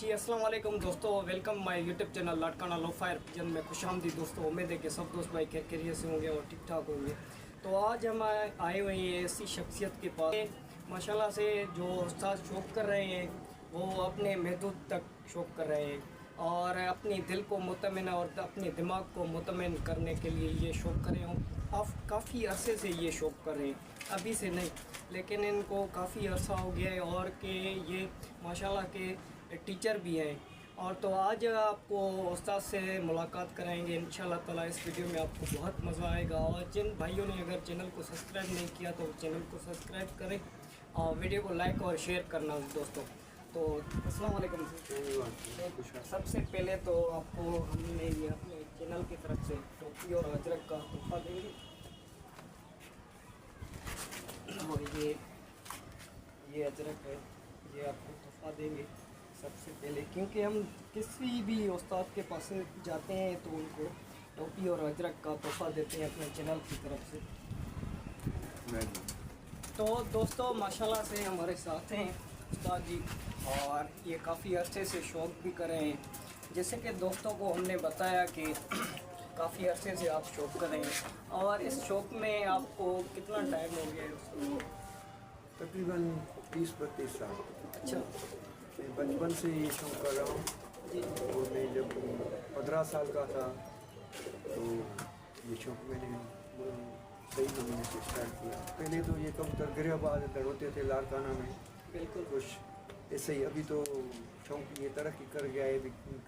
जी अस्सलाम वालेकुम दोस्तों, वेलकम माय यूट्यूब चैनल लाटकाना लो फायर जन में खुशामदी दोस्तों। उम्मीद है कि सब दोस्त भाई खैरियत से होंगे और ठीक ठाक होंगे। तो आज हम आए हुए हैं ऐसी शख्सियत के पास माशाल्लाह से जो उस्ताद शौक़ कर रहे हैं, वो अपने महदूद तक शौक़ कर रहे हैं और अपने दिल को मुतमिन और अपने दिमाग को मुतमिन करने के लिए ये शौक़ कर रहे हों। आप काफ़ी अरसे से ये शौक़ कर रहे हैं, अभी से नहीं, लेकिन इनको काफ़ी अरसा हो गया है और कि ये माशाल्लाह के टीचर भी हैं। और तो आज आपको उस्ताद से मुलाकात कराएंगे इंशाल्लाह ताला। इस वीडियो में आपको बहुत मज़ा आएगा। और जिन भाइयों ने अगर चैनल को सब्सक्राइब नहीं किया तो चैनल को सब्सक्राइब करें और वीडियो को लाइक और शेयर करना दोस्तों। तो अस्सलाम वालेकुम। सबसे पहले तो आपको हमने ये अपने चैनल की तरफ से टोपी और अजरक का तोहफा देंगे। और ये अजरक है, ये आपको तोहफा देंगे सबसे पहले, क्योंकि हम किसी भी उस्ताद के पास जाते हैं तो उनको टोपी और अजरक का तोहफा देते हैं अपने चैनल की तरफ से। तो दोस्तों माशाल्लाह से हमारे साथ हैं उस्ताद जी और ये काफ़ी अच्छे से शौक़ भी कर रहे हैं। जैसे कि दोस्तों को हमने बताया कि काफ़ी अरसे से आप शौक़ कर रहे हैं और इस शौक़ में आपको कितना टाइम हो गया है? तकरीबन 30-32 साल। अच्छा, मैं बचपन से ये शौक़ कर रहा हूँ और मैं जब 15 साल का था तो ये शौक़ मैंने सही महीने से स्टार्ट किया। पहले तो ये कबूतर गिरबाज अंदर होते थे लाड़काना में, बिल्कुल कुछ ऐसे ही। अभी तो शौक़ ये तरक्की कर गया है,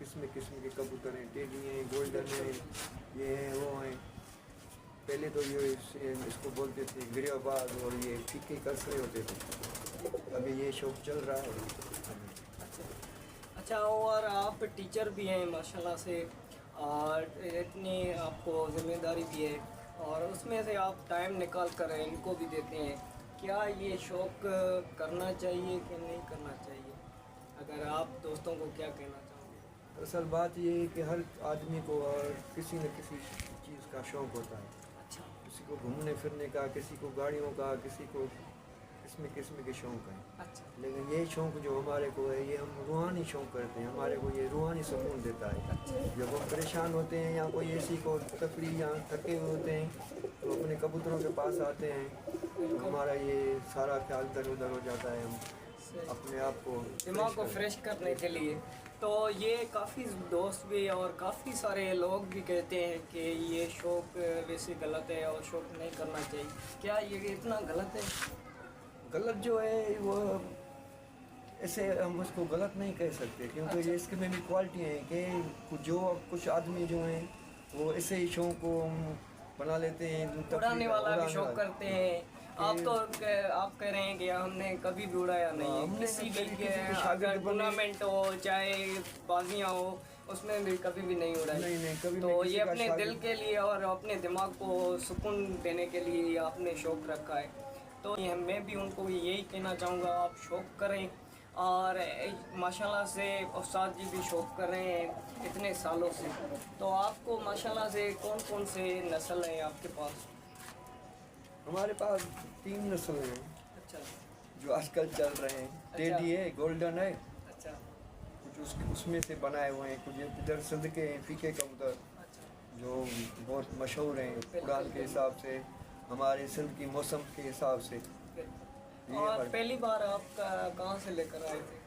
किस्म किस्म के कबूतर हैं, टेडी हैं, गोल्डन हैं, ये हैं वो हैं। पहले तो ये इसको बोलते थे गिरबाज और ये फीके कसरे होते थे। अभी ये शौक़ चल रहा है। अच्छा, और आप टीचर भी हैं माशाल्लाह से और इतनी आपको ज़िम्मेदारी भी है और उसमें से आप टाइम निकाल कर इनको भी देते हैं। क्या ये शौक़ करना चाहिए कि नहीं करना चाहिए? अगर आप दोस्तों को क्या कहना चाहोगे? असल बात ये है कि हर आदमी को और किसी न किसी चीज़ का शौक़ होता है। अच्छा, किसी को घूमने फिरने का, किसी को गाड़ियों का, किसी को किस्म के शौक़ हैं। अच्छा, लेकिन ये शौक़ जो हमारे को है, ये हम रूहानी शौक़ करते हैं। हमारे को ये रूहानी सुकून देता है। जब हम परेशान होते हैं या कोई ऐसी को तकलीफ या थके हुए होते हैं तो अपने कबूतरों के पास आते हैं तो हमारा ये सारा ख्याल दर उधर हो जाता है। हम अपने आप को दिमाग को फ्रेश करने के लिए। तो ये काफ़ी दोस्त भी और काफ़ी सारे लोग भी कहते हैं कि ये शौक़ वैसे गलत है और शौक़ नहीं करना चाहिए। क्या ये इतना गलत है? गलत जो है वो ऐसे हम उसको गलत नहीं कह सकते, क्योंकि अच्छा। ये इसके में भी क्वालिटी है कि जो कुछ आदमी जो हैं वो ऐसे ही शौक़ को बना लेते हैं, उड़ाने वाला भी शौक़ करते हैं। आप तो आप कह रहे हैं कि हमने कभी भी उड़ाया नहीं है। किसी भी अगर टूर्नामेंट हो चाहे बाजियाँ हो उसमें भी कभी भी नहीं उड़ाई। नहीं कभी तो ये अपने दिल के लिए और अपने दिमाग को सुकून देने के लिए आपने शौक़ रखा है। तो मैं भी उनको यही कहना चाहूँगा, आप शौक़ करें। और माशाल्लाह से उस्ताद जी भी शौक़ कर रहे हैं इतने सालों से। तो आपको माशाल्लाह से कौन कौन से नस्ल हैं आपके पास? हमारे पास 3 नस्ल हैं। अच्छा, जो आजकल चल रहे हैं। टेडी है, गोल्डन है, अच्छा, कुछ उसमें से बनाए हुए हैं, कुछ इधर सदके हैं, फीके कबूतर अच्छा, जो बहुत मशहूर हैं उड़ान के हिसाब से, हमारे सिंध की मौसम के हिसाब से। और पहली बार आप कहाँ से लेकर आए थे?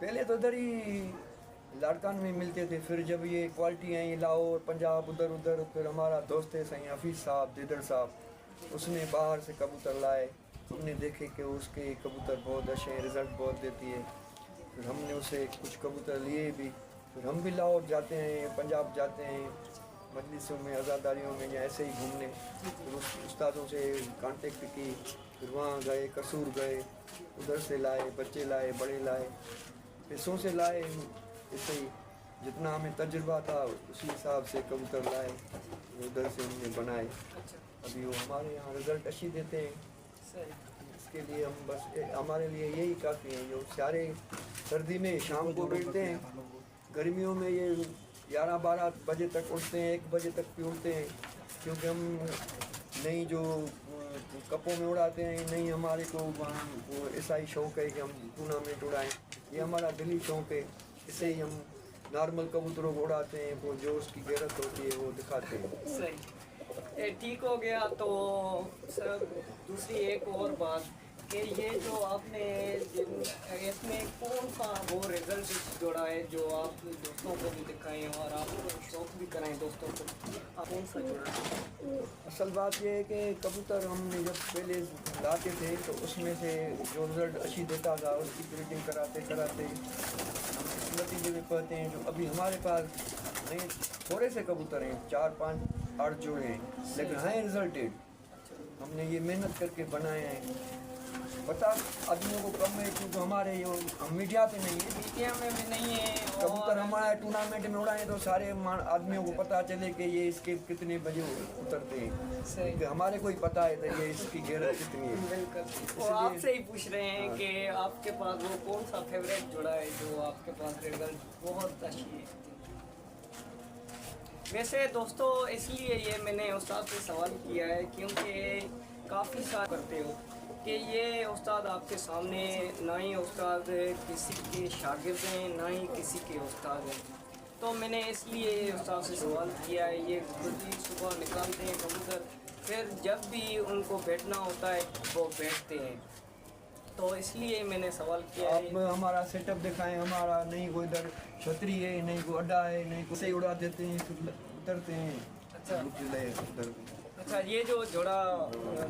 पहले तो इधर ही लाड़कान में मिलते थे, फिर जब ये क्वालिटी हैं ये लाहौर पंजाब उधर उधर, फिर हमारा दोस्त है सही हफीज़ साहब दिदर साहब, उसने बाहर से कबूतर लाए। हमने देखे कि उसके कबूतर बहुत अच्छे हैं, रिज़ल्ट बहुत देती है। फिर हमने उसे कुछ कबूतर लिए भी। फिर हम भी लाहौर जाते हैं, पंजाब जाते हैं मजलिसों में, आज़ादारियों में या ऐसे ही घूमने। फिर उस उस्तादों से कांटेक्ट की, फिर वहाँ गए, कसूर गए, उधर से लाए, बच्चे लाए, बड़े लाए, पैसों से लाए। ऐसे ही जितना हमें तजुर्बा था उसी हिसाब से कबूतर लाए, उधर से हमने बनाए। अभी वो हमारे यहाँ रिज़ल्ट अच्छी देते हैं। इसके लिए हम बस हमारे लिए यही काफ़ी है। जो सारे सर्दी में शाम को बैठते हैं, गर्मियों में ये 11-12 बजे तक उठते हैं, 1 बजे तक भी उठते हैं, क्योंकि हम नहीं जो कपों में उड़ाते हैं, नहीं हमारे को वो ऐसा ही शौक़ है कि हम टूर्नामेंट उड़ाएं। ये हमारा दिली शौक़ है। इसे ही हम नॉर्मल कबूतरों को उड़ाते हैं, वो जो उसकी गैरत होती है वो दिखाते हैं। सही, ये ठीक हो गया। तो सर दूसरी एक और बात कि ये जो आपने इसमें कौन सा वो रिजल्ट जोड़ा है जो आप दोस्तों को भी दिखाएं और आप शौक भी कराएं दोस्तों को, आप कौन सा जोड़ा है? असल बात यह है कि कबूतर हमने जब पहले लाते थे तो उसमें से जो रिजल्ट अच्छी देता था उसकी ब्रीडिंग कराते कराते हम इस नतीजे में पाते हैं। जो अभी हमारे पास नहीं थोड़े से कबूतर हैं, 4, 5, 8 जोड़े हैं, लेकिन हैं रिजल्टेड। हमने ये मेहनत करके बनाए हैं। पता आदमियों को कम है क्योंकि हमारे ये हम मीडिया पे नहीं है, मीडिया में भी नहीं है। कबूतर हमारे टूर्नामेंट में उड़ाएं तो सारे आदमियों को पता चले कि ये इसके कितने बजे उतरते हैं। सही, कि हमारे को ही पता है तो ये इसकी गैरत कितनी है। बिल्कुल। वो आपसे ही पूछ रहे हैं कि आपके पास वो कौन सा फेवरेट जोड़ा है जो आपके पास रिजल्ट बहुत अच्छी है। वैसे दोस्तों इसलिए ये मैंने उस्ताद से सवाल किया है क्योंकि काफ़ी साल करते हो कि ये उस्ताद आपके सामने ना ही उस्ताद किसी के शागिर्द हैं ना ही किसी के उस्ताद हैं। तो मैंने इसलिए उस्ताद से सवाल किया है। ये खुद ही सुबह निकालते हैं कबूतर, फिर जब भी उनको बैठना होता है वो बैठते हैं। तो इसलिए मैंने सवाल किया है। आप हमारा सेटअप दिखाएं। हमारा नहीं कोई इधर छतरी है, नहीं कोई अड्डा है, नहीं कोई से उड़ा देते हैं, उतरते हैं। अच्छा उधर अच्छा, ये जो जोड़ा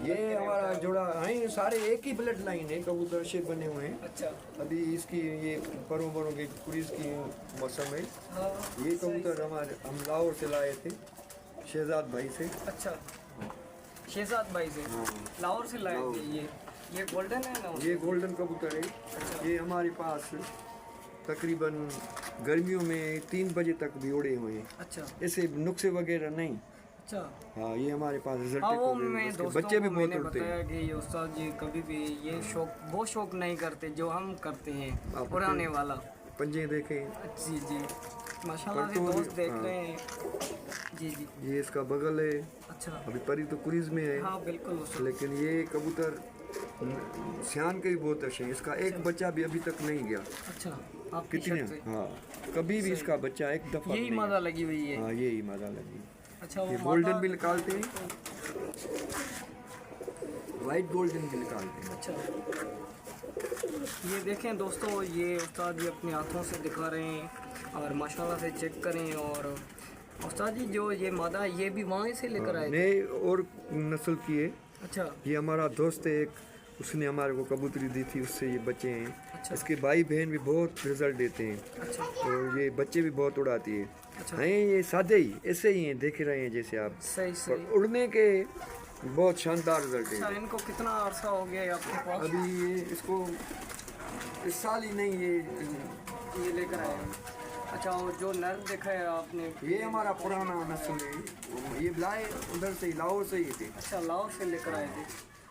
ये हमारा जोड़ा है, सारे एक ही ब्लड लाइन है, कबूतर से बने हुए हैं। अच्छा, अभी इसकी ये परों परों की कुरीज की मौसम है। हाँ, ये कबूतर हमारे हम लाहौर से लाए थे, शहजाद भाई से। अच्छा, शहजाद भाई से लाहौर से लाए थे। ये गोल्डन है ना? ये गोल्डन कबूतर है। ये हमारे पास तकरीबन गर्मियों में 3 बजे तक भी उड़े हुए हैं। अच्छा ऐसे नुक्से वगैरह नहीं। अच्छा, हाँ, ये हमारे पास रिजल्ट हाँ, वो मैं दोस्तों बच्चे भी को बहुत मैंने उड़ते बताया हैं। कि ये उस्ताद जी कभी भी ये वो शौक नहीं करते जो हम करते हैं, आप उड़ाने वाला। पंजे देखें, जी जी, माशाल्लाह से परतों दोस्त देख हाँ। रहे हैं। जी जी, ये इसका बगल है। अच्छा, अभी परी तो कुरीज में है, हाँ बिल्कुल उस्ताद। लेकिन ये कबूतर सियान के भी बहुत अच्छे हैं। इसका एक बच्चा भी अभी तक नहीं गया। अच्छा, आपकी कितने? शर्त से हाँ, कभी भी इसका बच्चा एक दफा यही नहीं मजा लगी हुई है। गया। हाँ, यही मजा लगी। अच्छा, ये वो गोल्डन मादा- भी निकालते हैं, वाइट गोल्डन भी निकालते हैं। अच्छा, ये देखें दोस्तों, ये उस्ताद जी अपने हाथों से दिखा रहे हैं और माशाल्लाह से चेक करें। और उस्ताद जी जो ये मादा है ये भी वहाँ से लेकर आए थे? नए और नस्ल की है। अच्छा ये हमारा दोस्त है एक, उसने हमारे को कबूतरी दी थी, उससे ये बच्चे हैं। अच्छा इसके भाई बहन भी बहुत रिजल्ट देते हैं अच्छा और ये बच्चे भी बहुत उड़ाती है। अच्छा, हैं ये सादे ही ऐसे ही हैं, देख रहे हैं जैसे आप, सही पर सही। उड़ने के बहुत शानदार रिजल्ट अच्छा, है। इनको कितना अरसा हो गया है आपके पास? अभी ये इसको इस साल ही नहीं, ये लेकर आए हैं। अच्छा, और जो नर देखा है आपने? ये हमारा पुराना नस्ल है। ये लाए उधर से ही, लाहौर से ही थे। अच्छा, लाहौर से लेकर आए थे।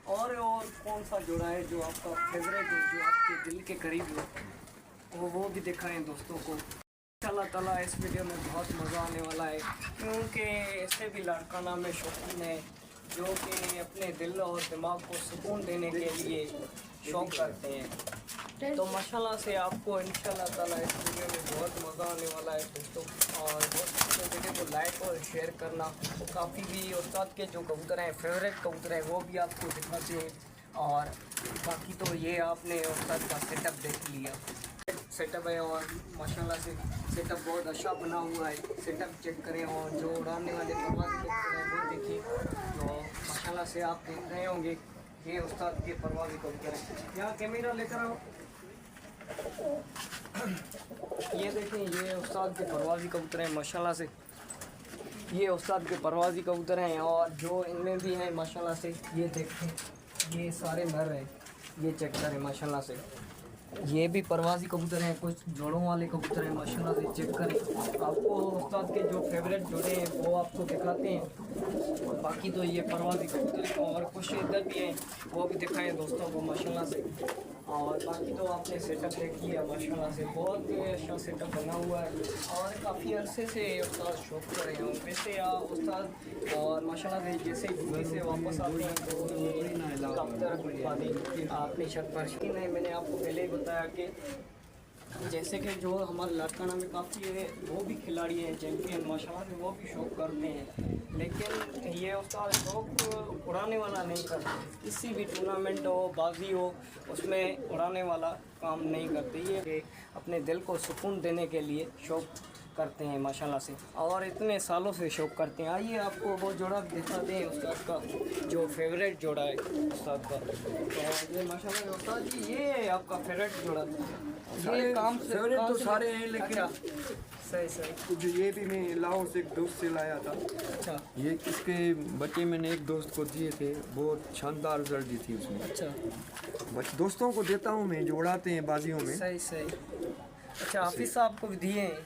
और कौन सा जोड़ा है जो आपका फेवरेट हो, जो आपके दिल के करीब हो, वो भी दिखाएं दोस्तों को। इंशाल्लाह ताला इस वीडियो में बहुत मज़ा आने वाला है क्योंकि ऐसे भी लाड़काना में शौकीन है जो कि अपने दिल और दिमाग को सुकून देने के लिए शौक़ करते हैं। तो माशाल्लाह से आपको इंशाल्लाह ताला इस वीडियो में बहुत मज़ा आने वाला है दोस्तों। और बहुत वीडियो को लाइक और शेयर करना। काफ़ी भी उस्ताद के जो कबूतर हैं, फेवरेट कबूतर हैं, वो भी आपको दिखाते हैं। और बाकी तो ये आपने उस्ताद का सेटअप देख लिया, सेटअप है और माशाल्लाह से सेटअप बहुत अच्छा बना हुआ है। सेटअप चेक करें और जो उड़ाने वाले परवाज़ी कबूतर हैं वो देखिए। तो माशाल्लाह से आप देख रहे होंगे ये उस्ताद के परवाज़ी कबूतर हैं। यहाँ कैमरा लेकर आओ। ये देखें, ये उस्ताद के परवाज़ी कबूतर हैं माशाल्लाह से। ये उस्ताद के परवाज़ी कबूतर हैं और जो इनमें भी हैं माशाल्लाह से। ये देखें, ये सारे नर हैं, ये चेक करें माशाल्लाह से। ये भी परवाज़ी कबूतर हैं, कुछ जोड़ों वाले कबूतर हैं माशाल्लाह से। चेक करें, आपको उस्ताद के जो फेवरेट जोड़े हैं वो आपको दिखाते हैं। बाकी तो ये परवाज़ी कबूतर हैं और कुछ इधर भी हैं, वो भी दिखाएं दोस्तों को माशाल्लाह से। और बाकी तो आपने सेटअप देख लिया माशाल्लाह से, बहुत ही अच्छा सेटअप बना हुआ है और काफ़ी अरसे से उस्ताद शौक कर रहे हैं। वैसे उस्ताद और माशाल्लाह से जैसे घूमी से वापस आते हैं तो ये कबूतर अपनी छत पर नहीं। मैंने आपको पहले ही बताया कि जैसे कि जो हमारे लाड़काना में काफ़ी है वो भी खिलाड़ी हैं चैम्पियन माशाल्लाह से, वो भी शौक करते हैं, लेकिन ये उसका शौक उड़ाने वाला नहीं करते। किसी भी टूर्नामेंट हो, बाजी हो, उसमें उड़ाने वाला काम नहीं करते। ये कि अपने दिल को सुकून देने के लिए शौक करते हैं माशाल्लाह से, और इतने सालों से शौक करते हैं। आइए आपको वो जोड़ा दिखाते हैं उस्ताद का, जो फेवरेट जोड़ा है उस्ताद का। तो ये माशाल्लाह से उस्ताद जी, ये है आपका फेवरेट जोड़ा। ये काम से फेवरेट काम तो से- सारे हैं, लेकिन अच्छा, सही सही। कुछ ये भी मैं लाहौर से एक दोस्त से लाया था। अच्छा ये इसके बच्चे मैंने एक दोस्त को दिए थे, बहुत शानदार रिजल्ट दी थी उसने। अच्छा, दोस्तों को देता हूँ मैं, जो उड़ाते हैं बाजियों में। सही सही। अच्छा, हाफिज़ साहब को भी दिए हैं?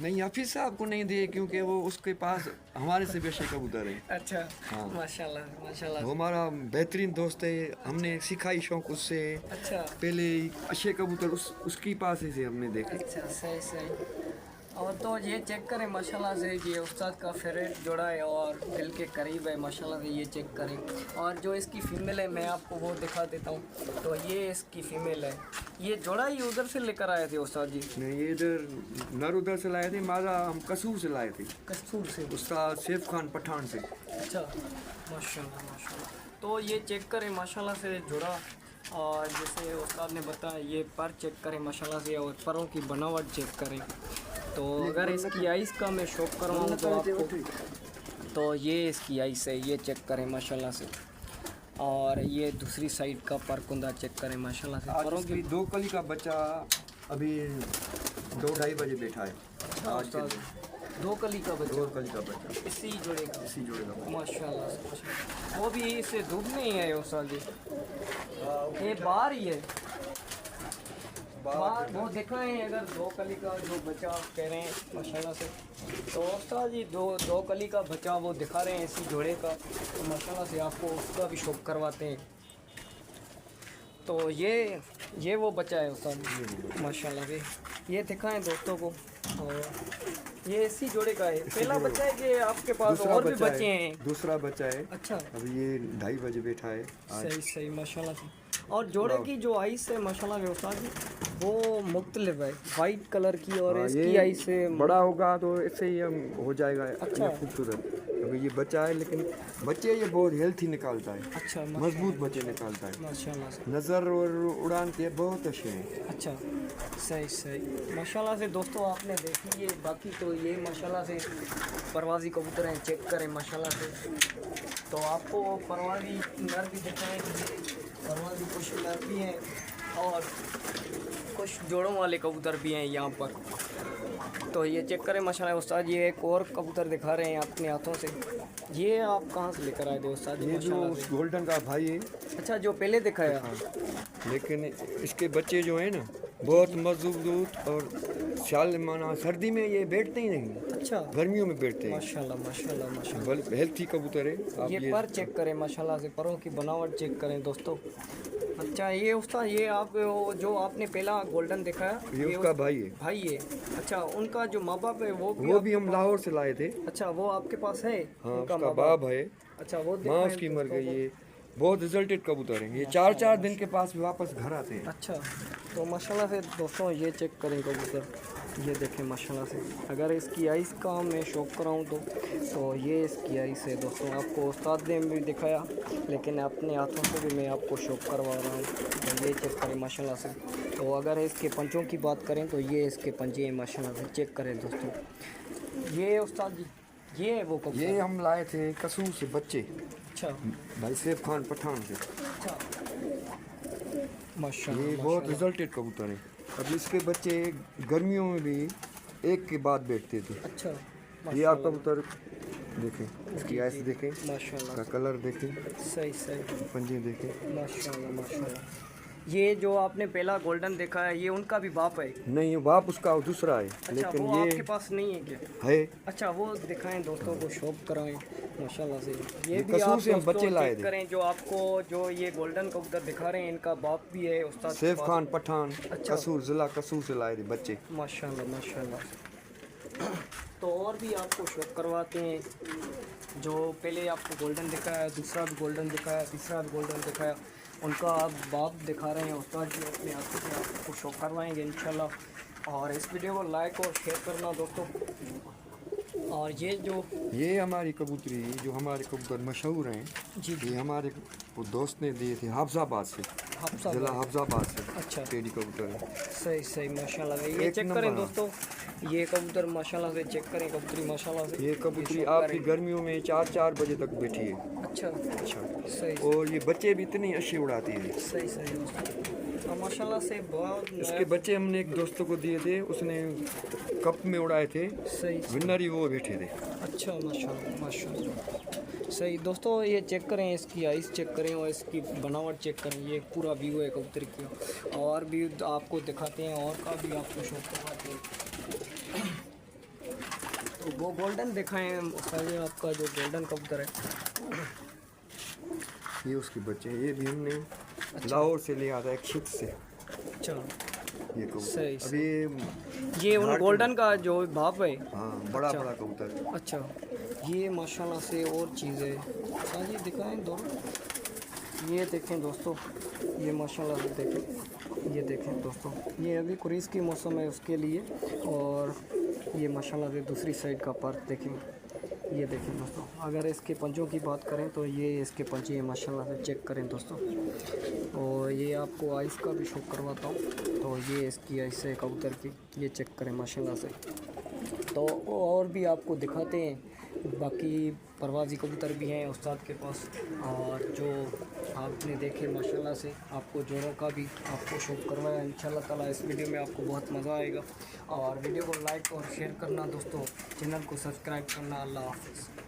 नहीं, हाफिज साहब को नहीं दिए, क्योंकि वो उसके पास हमारे से बेशे कबूतर है। अच्छा, हाँ। माशाल्लाह माशाल्लाह। वो हमारा बेहतरीन दोस्त है, हमने सिखाई शौक उससे। अच्छा पहले अच्छे कबूतर उसकी पास ही से हमने देखे। अच्छा, सही सही। और तो ये चेक करें माशाल्लाह से, ये उस्ताद का फेवरेट जोड़ा है और दिल के करीब है माशाल्लाह से, ये चेक करें। और जो इसकी फ़ीमेल है मैं आपको वो दिखा देता हूँ। तो ये इसकी फ़ीमेल है। ये जोड़ा ही उधर से लेकर आए थे उस्ताद जी? नहीं, ये इधर नर उधर से लाए थे, माजा हम कसूर से लाए थे, कसूर से। उस्ताद सैफ खान पठान से। अच्छा, माशाल्लाह माशाल्लाह। तो ये चेक करें माशाल्लाह से जोड़ा। और जैसे उस्ताद ने बताया, ये पर चेक करें माशाल्लाह से, और परों की बनावट चेक करें। तो अगर इसकी आइस का मैं शौक करवाऊँ तो आपको, तो ये इसकी आइस है, ये चेक करें माशाल्लाह से। और ये दूसरी साइड का परकुंदा चेक करें माशाल्लाह से। आज परों की इसकी 2 कली का बच्चा अभी 2-2:30 बजे बैठा है। आज के दिन 2 कली का 2 बच्चा कली का बच्चा इसी जोड़े का। इसी जोड़े का। माशाल्लाह से माशाल्लाह। वो भी इससे धूप नहीं है उस्ताद जी? ये बाहर ही है। बाहर वो दिखाएं अगर 2 कली का जो बच्चा आप कह रहे हैं माशाल्लाह से। तो उस्ताद जी दो कली का बच्चा वो दिखा रहे हैं इसी जोड़े का, तो माशाल्लाह से आपको उसका भी शौक करवाते हैं। तो ये वो बच्चा है उस्ताद माशाल्लाह से, ये दिखाएं दोस्तों को। और ये इसी जोड़े का है। पहला बच्चा है कि आपके पास दूसरा और भी बच्चा बच्चे है, हैं? दूसरा बच्चा है। अच्छा, अभी ये 2:30 बजे बैठा है आज। सही सही माशाल्लाह से। और जोड़े की जो आइस है माशाल्लाह व्यवस्था की, वो मुख्तलिफ है, वाइट कलर की, और हाँ, इसकी ये आइस से बड़ा होगा तो इससे ही हम हो जाएगा अच्छा। ये खूबसूरत। अभी ये बच्चा है, लेकिन बच्चे ये बहुत हेल्थी निकालता है, अच्छा मजबूत बच्चे निकालता है। माशाल्लाह से। नज़र और उड़ान के बहुत अच्छे हैं। अच्छा, सही सही माशाल्लाह से। दोस्तों आपने देख लिए, बाकी तो ये माशाल्लाह से परवाज़ी कबूतर हैं, चेक करें माशाल्लाह से। तो आपको परवाज़ी नर भी दिखाएंगे, परवाज़ी कुछ नर भी हैं और कुछ जोड़ों वाले कबूतर भी हैं यहाँ पर। तो ये चेक करें माशाल्लाह उस्ताद। ये एक और कबूतर दिखा रहे हैं अपने हाथों से। ये आप कहाँ से लेकर आए थे उस्ताद जी? ये जो माशाल्लाह उस से। गोल्डन का भाई है, अच्छा, जो पहले दिखाया। लेकिन इसके बच्चे जो हैं ना बहुत मजबूत, और साल माना सर्दी में ये बैठते ही नहीं, अच्छा, गर्मियों में बैठते हैं। माशाल्लाह माशाल्लाह माशाल्लाह। हेल्थी कबूतर है। आप ये पर चेक करें माशाल्लाह से, परों की बनावट चेक करें दोस्तों। अच्छा, ये उस्ताद ये आप जो आपने पहला गोल्डन दिखाया, ये उसका भाई है। भाई है। अच्छा, उनका जो माँ बाप है वो वो भी हम लाहौर से लाए थे। अच्छा, वो आपके पास है? हाँ, उनका उसका माँ बाप है। अच्छा, वो माँ दिखाएं उसकी मर दोस्तों गई को। है। बहुत रिजल्टेड कबूतर हैं ये, 4-4 दिन के पास भी वापस घर आते हैं। अच्छा, तो माशाल्लाह से दोस्तों ये चेक करें कबूतर, ये देखें माशाल्लाह से। अगर इसकी आइस का मैं शौक कराऊँ तो ये इसकी आइस है दोस्तों। आपको उस्ताद ने भी दिखाया, लेकिन अपने हाथों से भी मैं आपको शौक करवा रहा हूँ। तो ये चेक करें माशाल्लाह से। तो अगर इसके पंचों की बात करें तो ये इसके पंजे हैं माशाल्लाह से, चेक करें दोस्तों। ये उस्ताद जी, ये है वो कबूतर? ये हम लाए थे कसूर से बच्चे, अच्छा भाई सैफ खान पठान से। अच्छा, माशाल्लाह ये बहुत रिजल्टेड कबूतर है। अब इसके बच्चे गर्मियों में भी एक के बाद बैठते थे। अच्छा, ये आप कबूतर देखें, इसकी आइस देखें, माशाल्लाह का कलर देखें, सही सही पंजे देखें। माशाल्लाह माशाल्लाह। ये जो आपने पहला गोल्डन देखा है, ये उनका भी बाप है? नहीं, बाप उसका दूसरा है, अच्छा, लेकिन वो ये आपके पास नहीं है क्या? है। अच्छा, वो दिखाएं दोस्तों को, शौक कराएं माशाल्लाह से। ये ये भी कसूर आप से हम दोस्तों बच्चे लाए चेक थे। करें, जो आपको जो ये गोल्डन कबूतर दिखा रहे हैं, इनका बाप भी है उस्ताद के सैफ पास। खान पठान अच्छा। कसूर, जिला कसूर से लाए थे बच्चे। माशाल्लाह माशाल्लाह। तो और भी आपको शौक करवाते हैं, जो पहले आपको गोल्डन दिखाया, दूसरा भी गोल्डन दिखाया, तीसरा भी गोल्डन दिखाया, उनका आप बाप दिखा रहे हैं उस्ताद जी अपने हाथों से, आपको शौक करवाएंगे इंशाल्लाह। और इस वीडियो को लाइक और शेयर करना दोस्तों। और ये हमारी कबूतरी, जो हमारे कबूतर मशहूर हैं जी ये हमारे वो दोस्त ने दिए थे हफ्जाबाद से, जिला हफ्जाबाद से। अच्छा, टेडी कबूतर है। सही सही माशाल्लाह। ये एक चेक करें नंबर। दोस्तों, ये कबूतर माशाल्लाह से चेक करें, कबूतरी माशाल्लाह से। ये कबूतरी शौक आपकी करें। गर्मियों में 4-4 बजे तक बैठी है। अच्छा अच्छा, सही और ये बच्चे भी इतनी अच्छी उड़ाती है। सही सही दोस्तों। और माशाल्लाह से बहुत इसके बच्चे हमने एक दोस्तों को दिए थे, उसने कप में उड़ाए थे, सही। विनर ही वो बैठे थे। अच्छा माशाल्लाह माशाल्लाह। सही दोस्तों, ये चेक करें, इसकी आइस चेक करें और इसकी बनावट चेक करें। ये पूरा व्यू है कबूतर की, और भी आपको दिखाते हैं और का भी आपको शौक दिखाते हैं। तो वो गोल्डन दिखाएं पहले, आपका जो गोल्डन कबूतर है। ये उसके बच्चे हैं, ये भी हमने लाहौर से लिया था, एक शिप से। अच्छा ये कबूतर सही, अभी ये उन गोल्डन का जो बाप है। हाँ, बड़ा अच्छा। बड़ा कबूतर। अच्छा, ये माशाल्लाह से और चीज़ें सारी दिखाएं दोनों। ये देखें दोस्तों, ये माशाल्लाह से देखें, ये देखें दोस्तों, ये अभी कुरीस की मौसम है उसके लिए। और ये माशाल्लाह से दूसरी साइड का पार्ट देखें, ये देखें दोस्तों। अगर इसके पंजों की बात करें तो ये इसके पंजे हैं माशाल्लाह से, चेक करें दोस्तों। और ये आपको आइस का भी शौक करवाता हूँ, तो ये इसकी आइस है कबूतर की, ये चेक करें माशाल्लाह से। तो और भी आपको दिखाते हैं, बाकी परवाज़ी कबूतर भी हैं उस्ताद के पास। और जो आपने देखे माशाल्लाह से, आपको जोड़ों का भी आपको शौक करवाया इंशाल्लाह ताला। इस वीडियो में आपको बहुत मज़ा आएगा। और वीडियो को लाइक और शेयर करना दोस्तों, चैनल को सब्सक्राइब करना। अल्लाह हाफ़िज़।